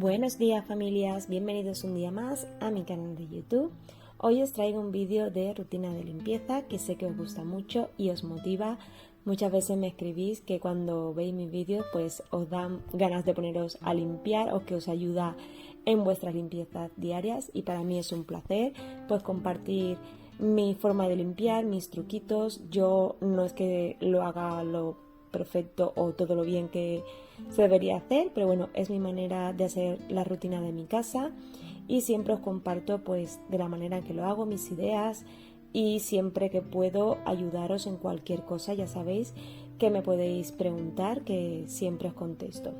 Buenos días familias, bienvenidos un día más a mi canal de YouTube. Hoy os traigo un vídeo de rutina de limpieza que sé que os gusta mucho y os motiva. Muchas veces me escribís que cuando veis mis vídeos pues os dan ganas de poneros a limpiar o que os ayuda en vuestras limpiezas diarias, y para mí es un placer pues compartir mi forma de limpiar, mis truquitos. Yo no es que lo haga lo perfecto o todo lo bien que se debería hacer, pero bueno, es mi manera de hacer la rutina de mi casa y siempre os comparto pues de la manera en que lo hago, mis ideas, y siempre que puedo ayudaros en cualquier cosa. Ya sabéis que me podéis preguntar, que siempre os contesto.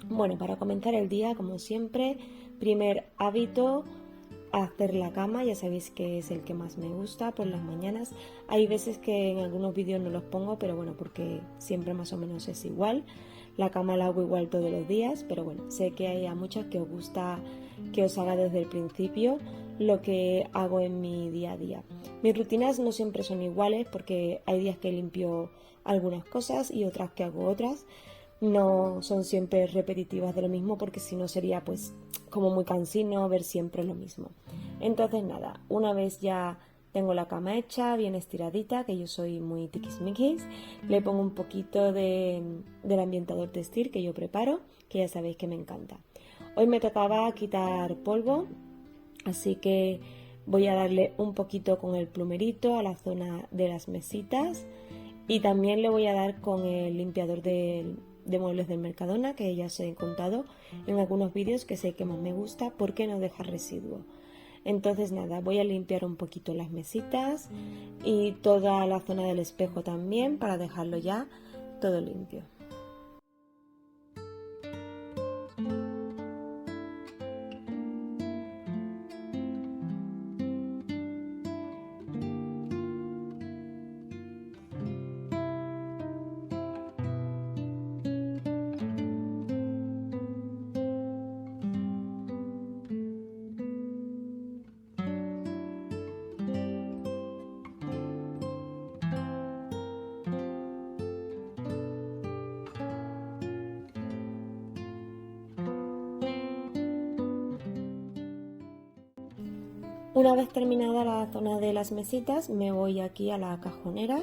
Bueno, para comenzar el día, como siempre, primer hábito: hacer la cama. Ya sabéis que es el que más me gusta por las mañanas. Hay veces que en algunos vídeos no los pongo, pero bueno, porque siempre más o menos es igual. La cama la hago igual todos los días, pero bueno, sé que hay a muchas que os gusta que os haga desde el principio lo que hago en mi día a día. Mis rutinas no siempre son iguales porque hay días que limpio algunas cosas y otras que hago otras. No son siempre repetitivas de lo mismo, porque si no sería pues como muy cansino ver siempre lo mismo. Entonces nada, una vez ya tengo la cama hecha, bien estiradita, que yo soy muy tiquismiquis, le pongo un poquito del ambientador textil que yo preparo, que ya sabéis que me encanta. Hoy me tocaba quitar polvo, así que voy a darle un poquito con el plumerito a la zona de las mesitas, y también le voy a dar con el limpiador de muebles del Mercadona, que ya os he contado en algunos vídeos que sé que más me gusta porque no deja residuo. Entonces nada, voy a limpiar un poquito las mesitas y toda la zona del espejo también, para dejarlo ya todo limpio. Una vez terminada la zona de las mesitas, me voy aquí a la cajonera.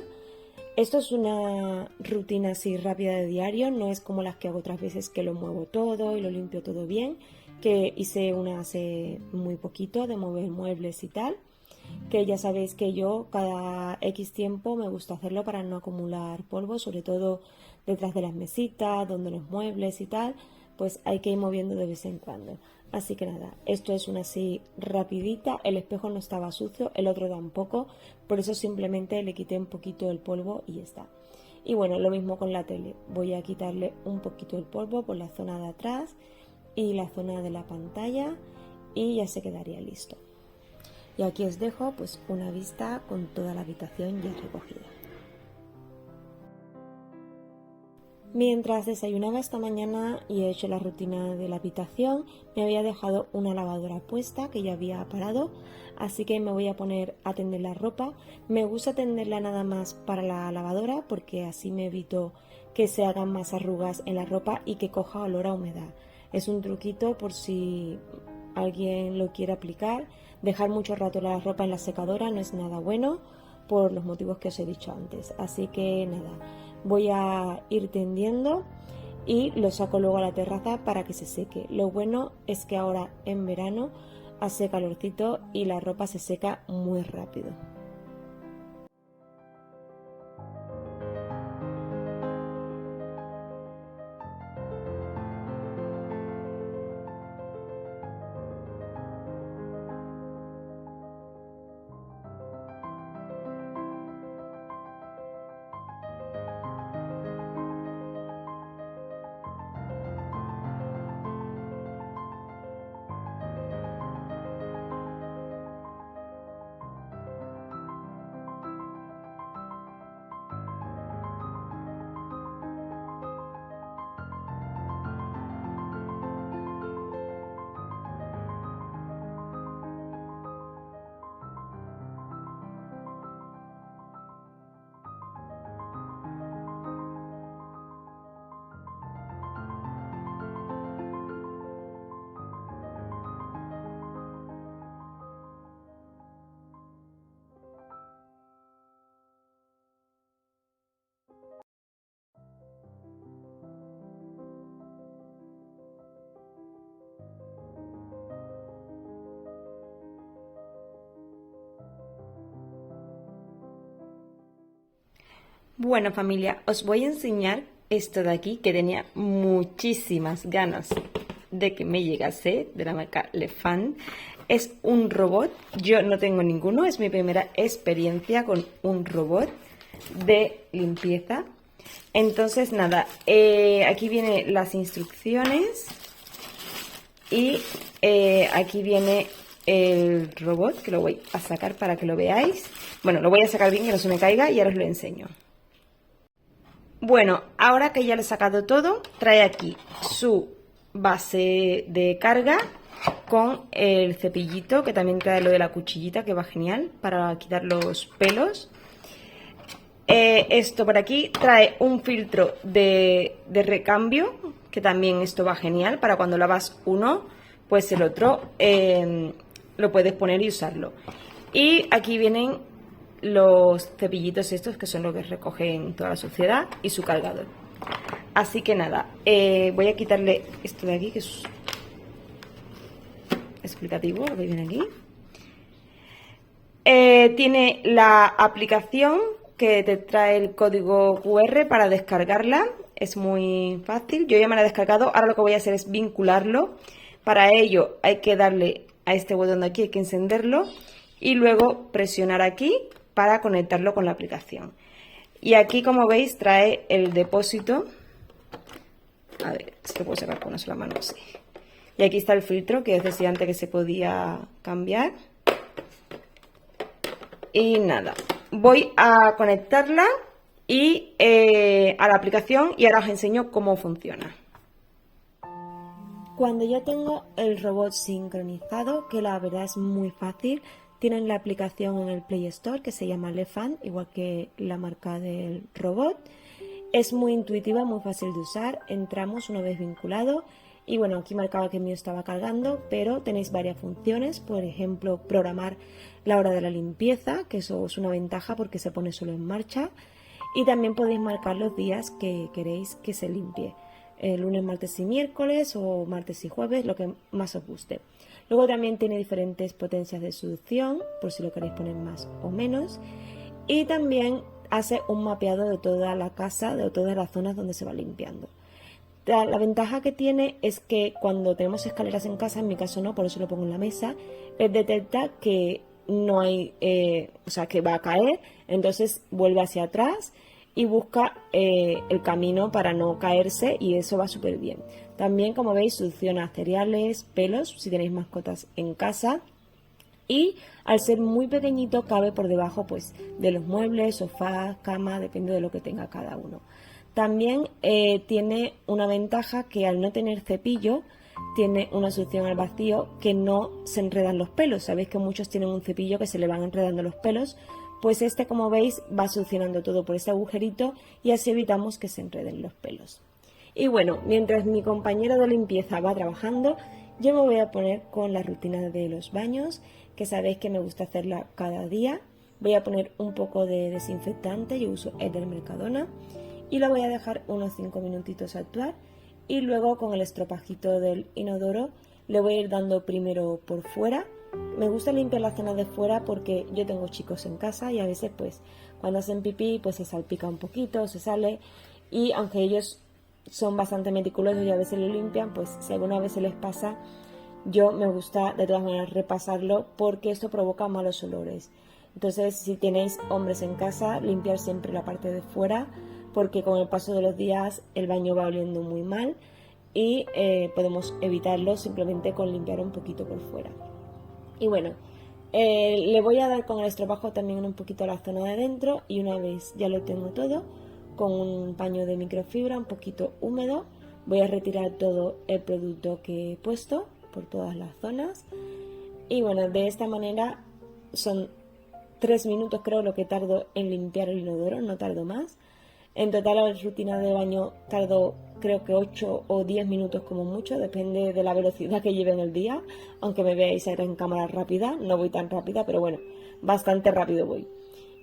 Esto es una rutina así rápida de diario, no es como las que hago otras veces, que lo muevo todo y lo limpio todo bien, que hice una hace muy poquito de mover muebles y tal, que ya sabéis que yo cada X tiempo me gusta hacerlo para no acumular polvo, sobre todo detrás de las mesitas, donde los muebles y tal, pues hay que ir moviendo de vez en cuando. Así que nada, esto es una así rapidita. El espejo no estaba sucio, el otro tampoco, por eso simplemente le quité un poquito el polvo y ya está. Y bueno, lo mismo con la tele, voy a quitarle un poquito el polvo por la zona de atrás y la zona de la pantalla, y ya se quedaría listo. Y aquí os dejo pues una vista con toda la habitación ya recogida. Mientras desayunaba esta mañana y he hecho la rutina de la habitación, me había dejado una lavadora puesta que ya había parado, así que me voy a poner a tender la ropa. Me gusta tenderla nada más para la lavadora porque así me evito que se hagan más arrugas en la ropa y que coja olor a humedad. Es un truquito por si alguien lo quiere aplicar. Dejar mucho rato la ropa en la secadora no es nada bueno por los motivos que os he dicho antes. Así que nada, voy a ir tendiendo y lo saco luego a la terraza para que se seque. Lo bueno es que ahora en verano hace calorcito y la ropa se seca muy rápido. Bueno, familia, os voy a enseñar esto de aquí que tenía muchísimas ganas de que me llegase, de la marca Lefant. Es un robot, yo no tengo ninguno, es mi primera experiencia con un robot de limpieza. Entonces nada, aquí vienen las instrucciones y aquí viene el robot, que lo voy a sacar para que lo veáis. Bueno, lo voy a sacar bien, que no se me caiga, y ahora os lo enseño. Bueno, ahora que ya lo he sacado todo, trae aquí su base de carga con el cepillito, que también trae lo de la cuchillita, que va genial para quitar los pelos. Esto por aquí trae un filtro de recambio, que también esto va genial para cuando lavas uno, pues el otro lo puedes poner y usarlo. Y aquí vienen los cepillitos estos, que son los que recogen toda la suciedad, y su cargador. Así que nada, voy a quitarle esto de aquí, que es explicativo, lo que viene aquí. Tiene la aplicación que te trae el código QR para descargarla. Es muy fácil, yo ya me la he descargado. Ahora lo que voy a hacer es vincularlo. Para ello hay que darle a este botón de aquí, hay que encenderlo y luego presionar aquí para conectarlo con la aplicación. Y aquí, como veis, trae el depósito. A ver, si lo puedo sacar con una sola mano, sí. Y aquí está el filtro, que os decía antes que se podía cambiar. Y nada, voy a conectarla y a la aplicación, y ahora os enseño cómo funciona. Cuando ya tengo el robot sincronizado, que la verdad es muy fácil, tienen la aplicación en el Play Store que se llama Lefant, igual que la marca del robot. Es muy intuitiva, muy fácil de usar. Entramos una vez vinculado y bueno, aquí marcaba que el mío estaba cargando, pero tenéis varias funciones. Por ejemplo, programar la hora de la limpieza, que eso es una ventaja porque se pone solo en marcha. Y también podéis marcar los días que queréis que se limpie. Lunes, martes y miércoles, o martes y jueves, lo que más os guste. Luego también tiene diferentes potencias de succión, por si lo queréis poner más o menos. Y también hace un mapeado de toda la casa, de todas las zonas donde se va limpiando. La ventaja que tiene es que cuando tenemos escaleras en casa, en mi caso no, por eso lo pongo en la mesa, detecta que no hay, o sea, que va a caer, entonces vuelve hacia atrás y busca el camino para no caerse, y eso va súper bien. También, como veis, succiona cereales, pelos, si tenéis mascotas en casa. Y al ser muy pequeñito cabe por debajo pues de los muebles, sofás, cama, depende de lo que tenga cada uno. También tiene una ventaja, que al no tener cepillo tiene una succión al vacío, que no se enredan los pelos. Sabéis que muchos tienen un cepillo que se le van enredando los pelos, pues este, como veis, va succionando todo por ese agujerito y así evitamos que se enreden los pelos. Y bueno, mientras mi compañero de limpieza va trabajando, yo me voy a poner con la rutina de los baños, que sabéis que me gusta hacerla cada día. Voy a poner un poco de desinfectante, yo uso el del Mercadona, y lo voy a dejar unos 5 minutitos a actuar, y luego con el estropajito del inodoro le voy a ir dando primero por fuera. Me gusta limpiar la zona de fuera porque yo tengo chicos en casa y a veces pues cuando hacen pipí pues se salpica un poquito, se sale, y aunque ellos son bastante meticulosos y a veces lo limpian, pues si alguna vez se les pasa, yo me gusta de todas maneras repasarlo porque esto provoca malos olores. Entonces, si tenéis hombres en casa, limpiar siempre la parte de fuera, porque con el paso de los días el baño va oliendo muy mal y podemos evitarlo simplemente con limpiar un poquito por fuera. Y bueno, le voy a dar con el estropajo también un poquito a la zona de dentro, y una vez ya lo tengo todo, con un paño de microfibra un poquito húmedo, voy a retirar todo el producto que he puesto por todas las zonas. Y bueno, de esta manera son 3 minutos creo lo que tardo en limpiar el inodoro, no tardo más. En total la rutina de baño tardo creo que 8 o 10 minutos como mucho, depende de la velocidad que lleve en el día, aunque me veáis ahora en cámara rápida, no voy tan rápida, pero bueno, bastante rápido voy.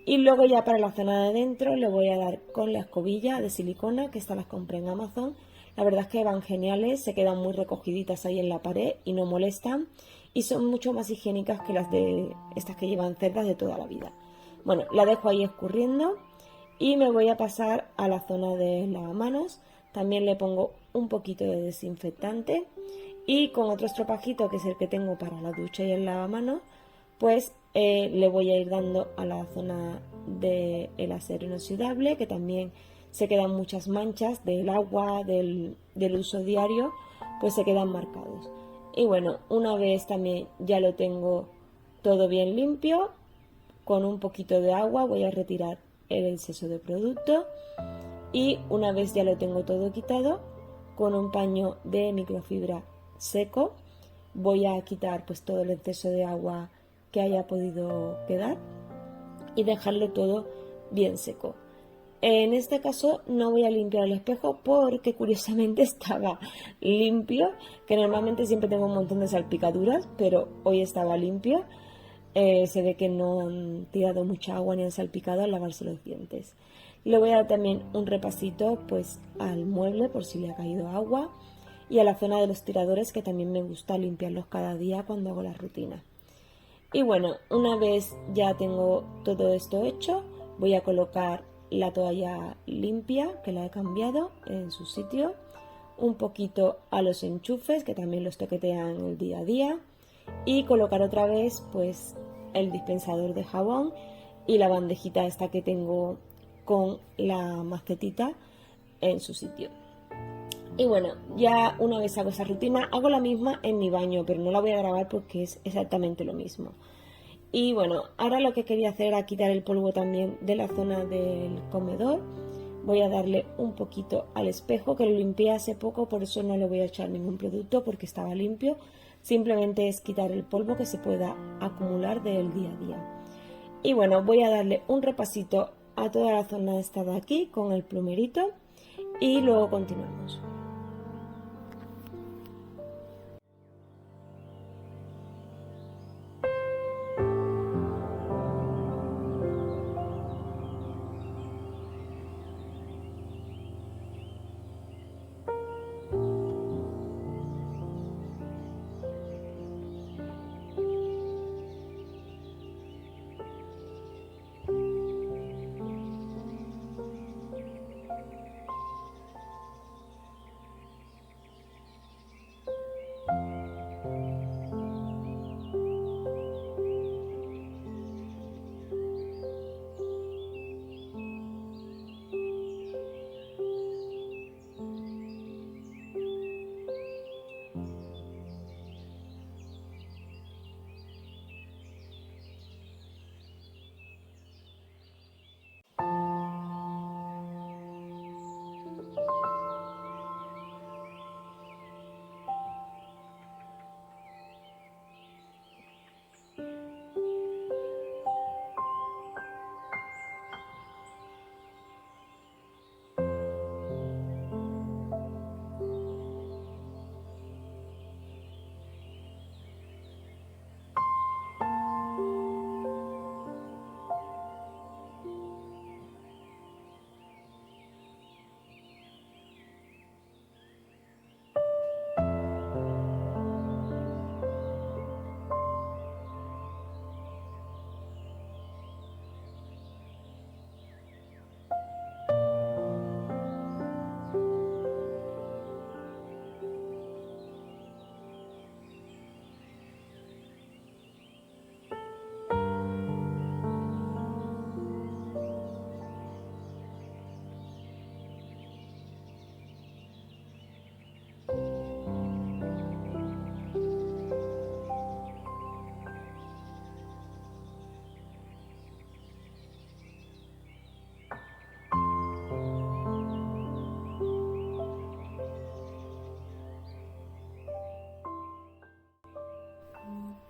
Y luego ya para la zona de dentro le voy a dar con la escobilla de silicona, que estas las compré en Amazon. La verdad es que van geniales, se quedan muy recogiditas ahí en la pared y no molestan, y son mucho más higiénicas que las de estas que llevan cerdas de toda la vida. Bueno, la dejo ahí escurriendo Y me voy a pasar a la zona de lavamanos. También le pongo un poquito de desinfectante y con otro estropajito, que es el que tengo para la ducha y el lavamanos, pues le voy a ir dando a la zona del acero inoxidable, que también se quedan muchas manchas del agua, del uso diario, pues se quedan marcados. Y bueno, una vez también ya lo tengo todo bien limpio, con un poquito de agua voy a retirar el exceso de producto y una vez ya lo tengo todo quitado, con un paño de microfibra seco voy a quitar pues todo el exceso de agua que haya podido quedar y dejarlo todo bien seco. En este caso no voy a limpiar el espejo porque curiosamente estaba limpio, que normalmente siempre tengo un montón de salpicaduras, pero hoy estaba limpio. Se ve que no han tirado mucha agua ni han salpicado al lavarse los dientes. Le voy a dar también un repasito pues al mueble por si le ha caído agua y a la zona de los tiradores, que también me gusta limpiarlos cada día cuando hago la rutina. Y bueno, una vez ya tengo todo esto hecho, voy a colocar la toalla limpia, que la he cambiado en su sitio, un poquito a los enchufes, que también los toquetean el día a día, y colocar otra vez pues el dispensador de jabón y la bandejita esta que tengo con la macetita en su sitio. Y bueno, ya una vez hago esa rutina, hago la misma en mi baño, pero no la voy a grabar porque es exactamente lo mismo. Y bueno, ahora lo que quería hacer era quitar el polvo también de la zona del comedor. Voy a darle un poquito al espejo, que lo limpié hace poco, por eso no le voy a echar ningún producto porque estaba limpio. Simplemente es quitar el polvo que se pueda acumular del día a día. Y bueno, voy a darle un repasito a toda la zona esta de aquí con el plumerito y luego continuamos.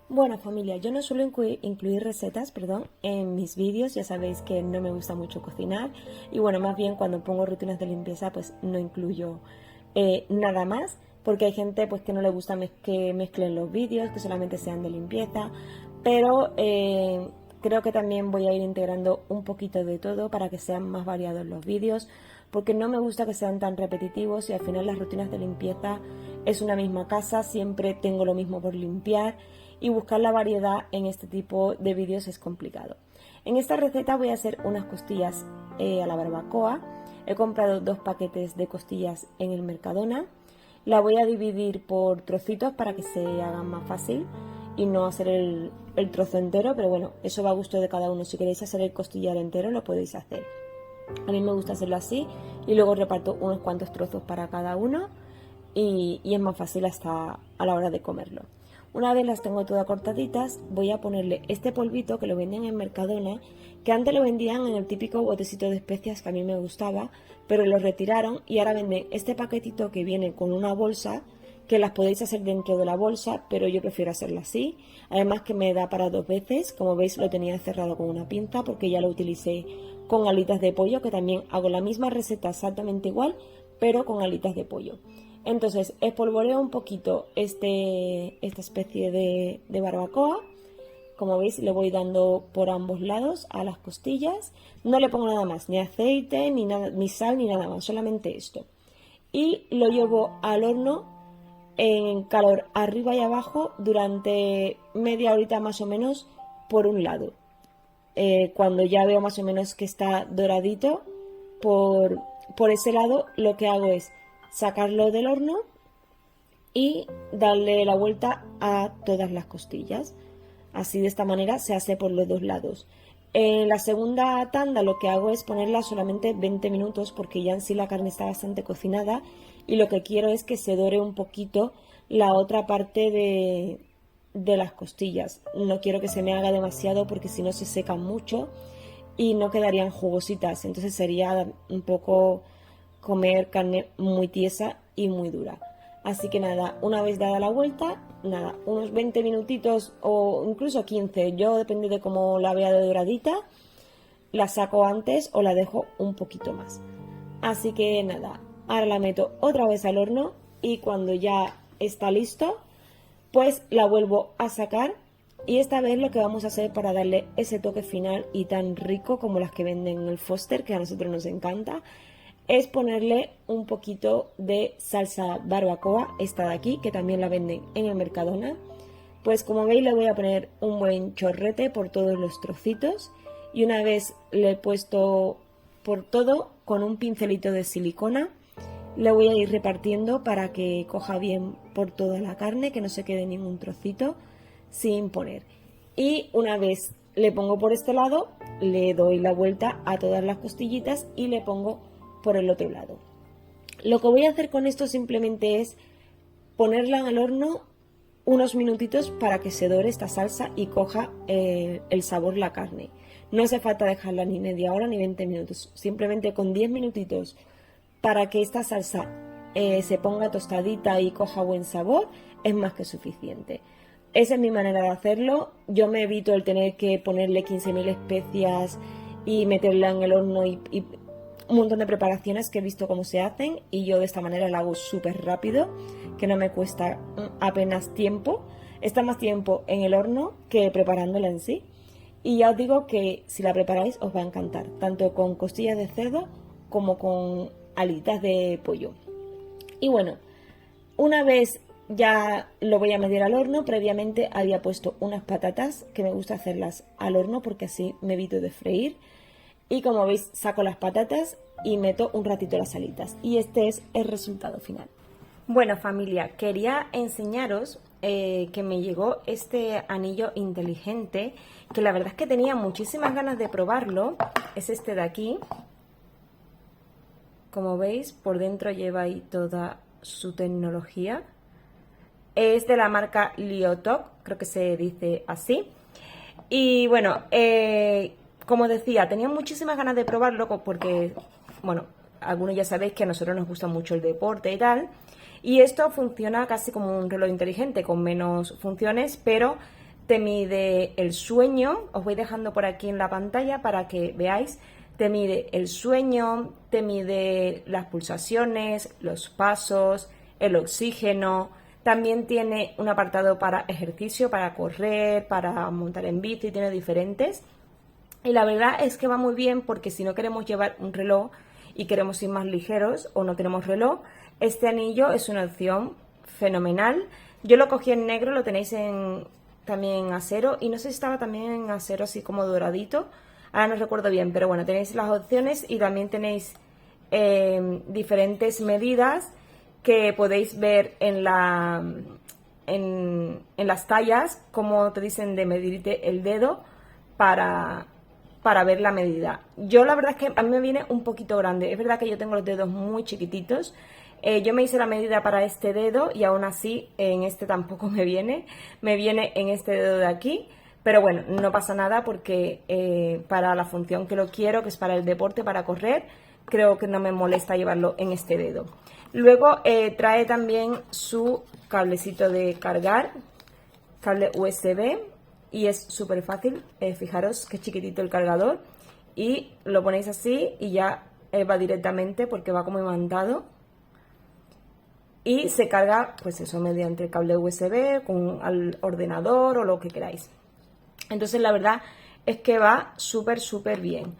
Bueno, familia, yo no suelo incluir recetas, en mis vídeos. Ya sabéis que no me gusta mucho cocinar y bueno, más bien cuando pongo rutinas de limpieza pues no incluyo nada más, porque hay gente pues que no le gusta que mezclen los vídeos, que solamente sean de limpieza, pero creo que también voy a ir integrando un poquito de todo para que sean más variados los vídeos, porque no me gusta que sean tan repetitivos y al final las rutinas de limpieza es una misma casa, siempre tengo lo mismo por limpiar y buscar la variedad en este tipo de vídeos es complicado. En esta receta voy a hacer unas costillas a la barbacoa. He comprado 2 paquetes de costillas en el Mercadona. La voy a dividir por trocitos para que se hagan más fácil y no hacer el trozo entero, pero bueno, eso va a gusto de cada uno. Si queréis hacer el costillar entero lo podéis hacer. A mí me gusta hacerlo así y luego reparto unos cuantos trozos para cada uno y es más fácil hasta a la hora de comerlo. Una vez las tengo todas cortaditas, voy a ponerle este polvito que lo venden en Mercadona, que antes lo vendían en el típico botecito de especias que a mí me gustaba, pero lo retiraron y ahora venden este paquetito que viene con una bolsa, que las podéis hacer dentro de la bolsa, pero yo prefiero hacerlo así. Además que me da para 2 veces, como veis lo tenía cerrado con una pinza porque ya lo utilicé con alitas de pollo, que también hago la misma receta exactamente igual, pero con alitas de pollo. Entonces espolvoreo un poquito esta especie de barbacoa. Como veis le voy dando por ambos lados a las costillas. No le pongo nada más, ni aceite, ni nada, ni sal, ni nada más, solamente esto. Y lo llevo al horno en calor arriba y abajo durante media horita más o menos por un lado. Cuando ya veo más o menos que está doradito por ese lado, lo que hago es sacarlo del horno y darle la vuelta a todas las costillas. Así, de esta manera se hace por los 2 lados. En la segunda tanda lo que hago es ponerla solamente 20 minutos porque ya en sí la carne está bastante cocinada y lo que quiero es que se dore un poquito la otra parte de las costillas. No quiero que se me haga demasiado porque si no se secan mucho y no quedarían jugositas. Entonces sería un poco comer carne muy tiesa y muy dura. Así que nada, una vez dada la vuelta, nada, unos 20 minutitos o incluso 15, yo depende de cómo la vea de doradita, la saco antes o la dejo un poquito más. Así que nada, ahora la meto otra vez al horno y cuando ya está listo, pues la vuelvo a sacar y esta vez lo que vamos a hacer para darle ese toque final y tan rico como las que venden en el Foster, que a nosotros nos encanta, es ponerle un poquito de salsa barbacoa, esta de aquí, que también la venden en el Mercadona. Pues como veis le voy a poner un buen chorrete por todos los trocitos y una vez le he puesto por todo con un pincelito de silicona, le voy a ir repartiendo para que coja bien por toda la carne, que no se quede ningún trocito sin poner. Y una vez le pongo por este lado, le doy la vuelta a todas las costillitas y le pongo por el otro lado. Lo que voy a hacer con esto simplemente es ponerla en el horno unos minutitos para que se dore esta salsa y coja el sabor la carne. No hace falta dejarla ni media hora ni 20 minutos, simplemente con 10 minutitos para que esta salsa se ponga tostadita y coja buen sabor es más que suficiente. Esa es mi manera de hacerlo. Yo me evito el tener que ponerle 15.000 especias y meterla en el horno y un montón de preparaciones que he visto cómo se hacen y yo de esta manera la hago súper rápido, que no me cuesta apenas tiempo. Está más tiempo en el horno que preparándola en sí. Y ya os digo que si la preparáis os va a encantar, tanto con costillas de cerdo como con alitas de pollo. Y bueno, una vez ya lo voy a meter al horno, previamente había puesto unas patatas que me gusta hacerlas al horno porque así me evito de freír. Y como veis saco las patatas y meto un ratito las alitas y este es el resultado final. Bueno familia, quería enseñaros que me llegó este anillo inteligente, que la verdad es que tenía muchísimas ganas de probarlo. Es este de aquí. Como veis, por dentro lleva ahí toda su tecnología. Es de la marca Liotok, creo que se dice así. Y bueno, como decía, tenía muchísimas ganas de probarlo porque, bueno, algunos ya sabéis que a nosotros nos gusta mucho el deporte y tal. Y esto funciona casi como un reloj inteligente, con menos funciones, pero te mide el sueño. Os voy dejando por aquí en la pantalla para que veáis. Te mide el sueño, te mide las pulsaciones, los pasos, el oxígeno. También tiene un apartado para ejercicio, para correr, para montar en bici, tiene diferentes. Y la verdad es que va muy bien porque si no queremos llevar un reloj y queremos ir más ligeros o no tenemos reloj, este anillo es una opción fenomenal. Yo lo cogí en negro, lo tenéis también en acero y no sé si estaba también en acero así como doradito. Ahora no recuerdo bien, pero bueno, tenéis las opciones y también tenéis diferentes medidas que podéis ver en las tallas, como te dicen de medirte el dedo para ver la medida. Yo la verdad es que a mí me viene un poquito grande. Es verdad que yo tengo los dedos muy chiquititos. Yo me hice la medida para este dedo y aún así en este tampoco me viene. Me viene en este dedo de aquí. Pero bueno, no pasa nada porque para la función que lo quiero, que es para el deporte, para correr, creo que no me molesta llevarlo en este dedo. Luego trae también su cablecito de cargar, cable USB, y es súper fácil. Fijaros qué chiquitito el cargador, y lo ponéis así y ya va directamente porque va como imantado. Y se carga, pues eso, mediante el cable USB con al ordenador o lo que queráis. Entonces la verdad es que va súper bien.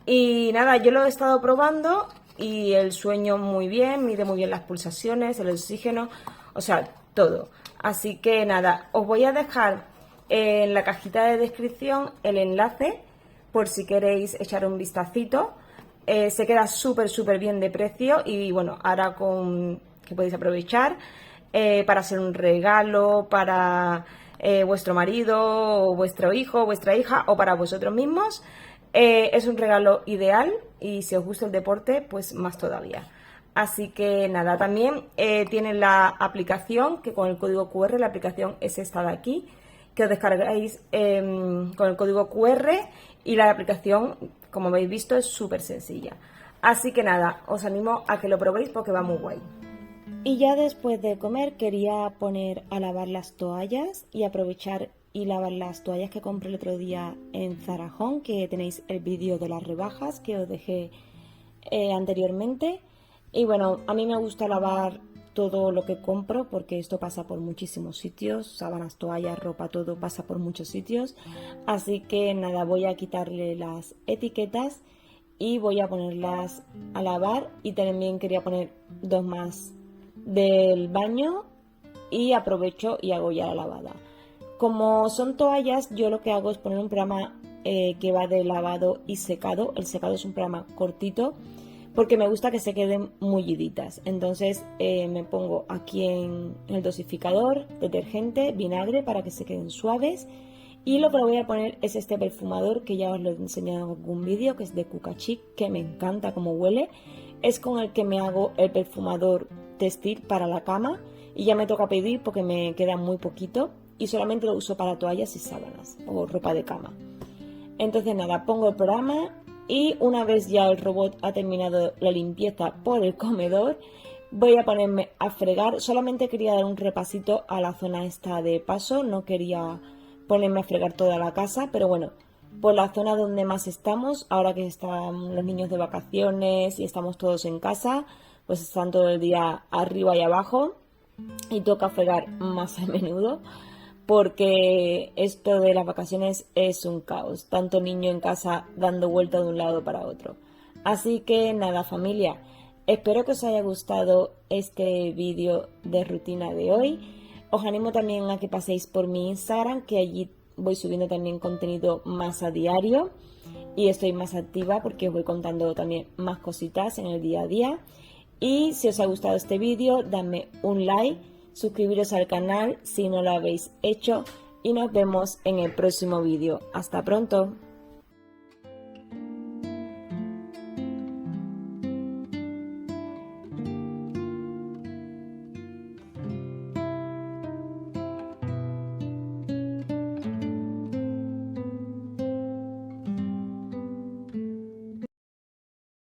Y nada, yo lo he estado probando y el sueño muy bien, mide muy bien las pulsaciones, el oxígeno, o sea, todo. Así que nada, os voy a dejar en la cajita de descripción el enlace por si queréis echar un vistacito. Se queda súper bien de precio y bueno, ahora que podéis aprovechar para hacer un regalo para vuestro marido o vuestro hijo o vuestra hija o para vosotros mismos. Es un regalo ideal y si os gusta el deporte, pues más todavía. Así que nada, también tienen la aplicación, que con el código QR, la aplicación es esta de aquí, que os descargáis con el código QR, y la aplicación, como habéis visto, es súper sencilla. Así que nada, os animo a que lo probéis porque va muy guay. Y ya después de comer quería poner a lavar las toallas y aprovechar y lavar las toallas que compré el otro día en Zara Home, que tenéis el vídeo de las rebajas que os dejé anteriormente. Y bueno, a mí me gusta lavar todo lo que compro porque esto pasa por muchísimos sitios, sábanas, toallas, ropa, todo pasa por muchos sitios. Así que nada, voy a quitarle las etiquetas y voy a ponerlas a lavar, y también quería poner dos más del baño y aprovecho y hago ya la lavada. Como son toallas, yo lo que hago es poner un programa que va de lavado y secado. El secado es un programa cortito porque me gusta que se queden mulliditas. Entonces me pongo aquí en el dosificador detergente, vinagre para que se queden suaves. Y lo que voy a poner es este perfumador que ya os lo he enseñado en algún vídeo, que es de Cuca Chic, que me encanta cómo huele. Es con el que me hago el perfumador textil para la cama y ya me toca pedir porque me queda muy poquito y solamente lo uso para toallas y sábanas o ropa de cama. Entonces nada, pongo el programa y una vez ya el robot ha terminado la limpieza por el comedor, voy a ponerme a fregar. Solamente quería dar un repasito a la zona esta de paso, no quería ponerme a fregar toda la casa, pero bueno, por la zona donde más estamos, ahora que están los niños de vacaciones y estamos todos en casa, pues están todo el día arriba y abajo y toca fregar más a menudo porque esto de las vacaciones es un caos, tanto niño en casa dando vuelta de un lado para otro. Así que nada, familia, espero que os haya gustado este vídeo de rutina de hoy. Os animo también a que paséis por mi Instagram, que allí voy subiendo también contenido más a diario y estoy más activa porque os voy contando también más cositas en el día a día. Y si os ha gustado este vídeo, dadme un like, suscribiros al canal si no lo habéis hecho y nos vemos en el próximo vídeo. Hasta pronto.